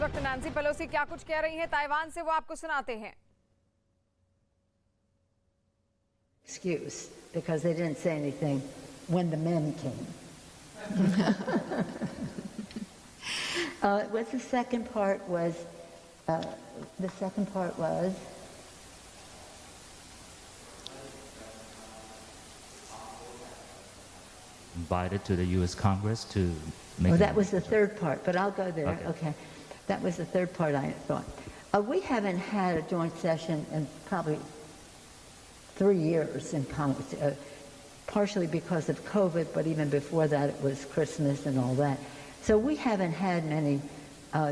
इस वक्त Nancy Pelosi क्या कुछ कह रही हैं ताइवान से, वो आपको सुनाते हैं. Excuse, because they didn't say anything when the men came. What's the second part was? Invited to the U.S. Congress to make. Oh, that was the third part, but I'll go there. Okay. That was the third part, I thought. We haven't had a joint session in probably 3 years in Congress, partially because of COVID, but even before that it was Christmas and all that. So we haven't had many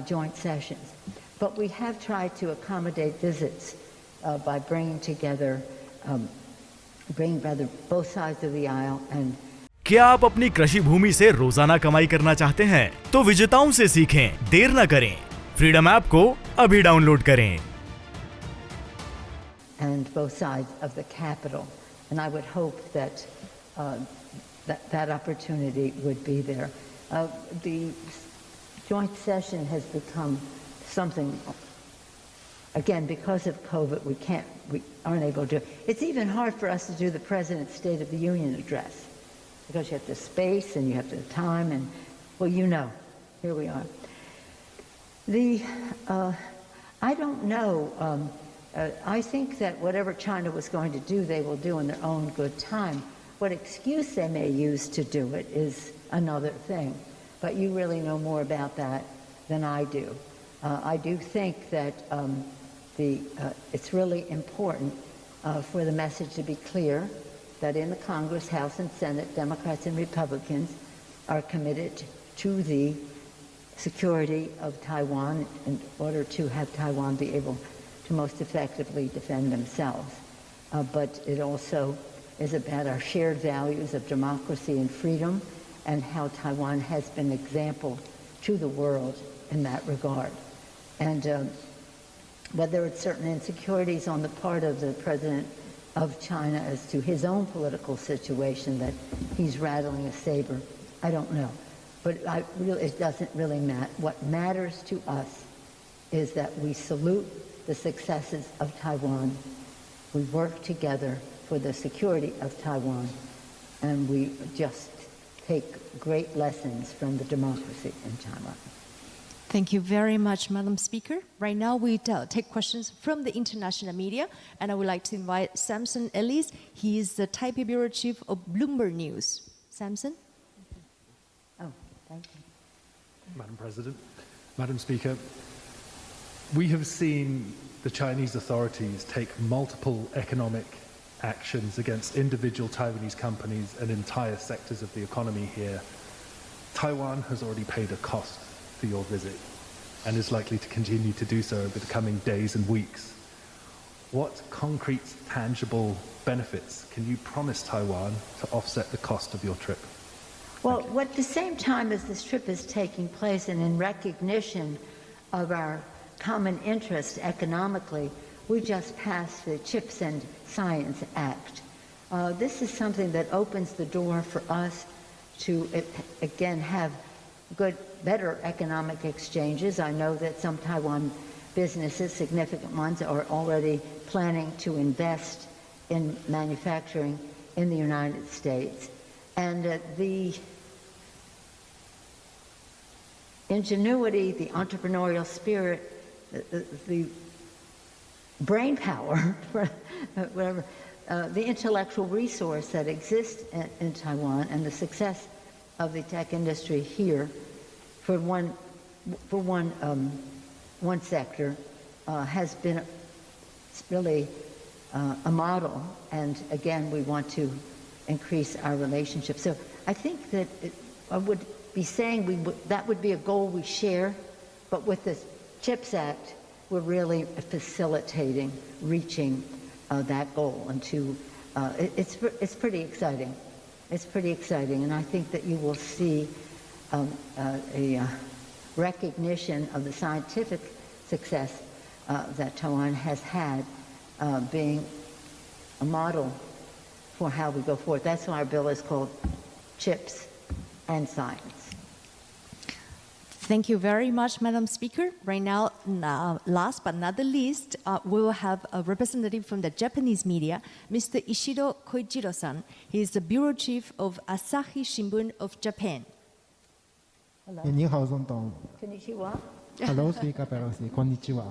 joint sessions. But we have tried to accommodate visits by bringing both sides of the aisle. And क्या आप अपनी कृषि भूमि से रोजाना कमाई करना चाहते हैं? तो विजेताओं से सीखें, देर न करें। फ्रीडम ऐप को अभी डाउनलोड करें। And both sides of the Capitol, and I would hope that that opportunity would be there. The joint session has become something. Again, because of COVID, we aren't able to. It's even hard for us to do the President's State of the Union address because you have the space and you have the time, and well, here we are. I don't know. I think that whatever China was going to do, they will do in their own good time. What excuse they may use to do it is another thing. But you really know more about that than I do. I do think that it's really important for the message to be clear that in the Congress, House, and Senate, Democrats and Republicans are committed to the security of Taiwan in order to have Taiwan be able to most effectively defend themselves. But it also is about our shared values of democracy and freedom and how Taiwan has been an example to the world in that regard. And whether it's certain insecurities on the part of the President of China as to his own political situation that he's rattling a saber, I don't know. But it doesn't really matter. What matters to us is that we salute the successes of Taiwan. We work together for the security of Taiwan, and we just take great lessons from the democracy in Taiwan. Thank you very much, Madam Speaker. Right now we take questions from the international media, and I would like to invite Samson Ellis. He is the Taipei Bureau Chief of Bloomberg News. Samson? Oh, thank you. Madam President, Madam Speaker, we have seen the Chinese authorities take multiple economic actions against individual Taiwanese companies and entire sectors of the economy here. Taiwan has already paid a cost for your visit and is likely to continue to do so over the coming days and weeks. What concrete, tangible benefits can you promise Taiwan to offset the cost of your trip? Well, at the same time as this trip is taking place and in recognition of our common interest economically, we just passed the Chips and Science Act. This is something that opens the door for us to, again, have better economic exchanges. I know that some Taiwan businesses, significant ones, are already planning to invest in manufacturing in the United States. And the ingenuity, the entrepreneurial spirit, the brain power, whatever, the intellectual resource that exists in Taiwan, and the success of the tech industry here, for one sector, has been really a model. And again, we want to increase our relationship. So I think that I would be saying that would be a goal we share, but with the CHIPS Act, we're really facilitating reaching that goal. And it's pretty exciting. It's pretty exciting, and I think that you will see a recognition of the scientific success that Taiwan has had, being a model for how we go forward. That's why our bill is called Chips and Science. Thank you very much, Madam Speaker. Right now, last but not the least, we will have a representative from the Japanese media, Mr. Ishiro Koichiro-san. He is the bureau chief of Asahi Shimbun of Japan. 你好，总统。 Konnichiwa. Hello, Speaker Pelosi. こんにちは。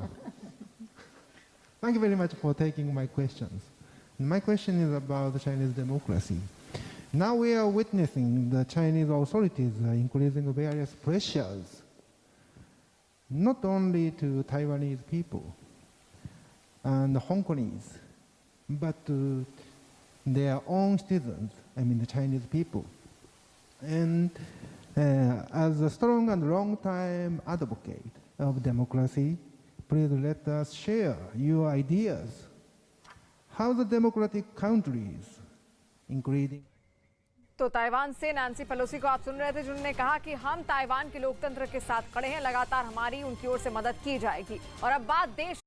Thank you very much for taking my questions. My question is about Chinese democracy. Now we are witnessing the Chinese authorities increasing various pressures, not only to Taiwanese people and Hong Kongese, but to their own citizens, I mean the Chinese people. And as a strong and long-time advocate of democracy, please let us share your ideas. How the democratic countries, including तो Taiwan से Nancy Pelosi को आप सुन रहे थे, जिन्होंने कहा कि हम ताइवान के लोकतंत्र के साथ खड़े हैं, लगातार हमारी उनकी ओर से मदद की जाएगी। और अब बात देश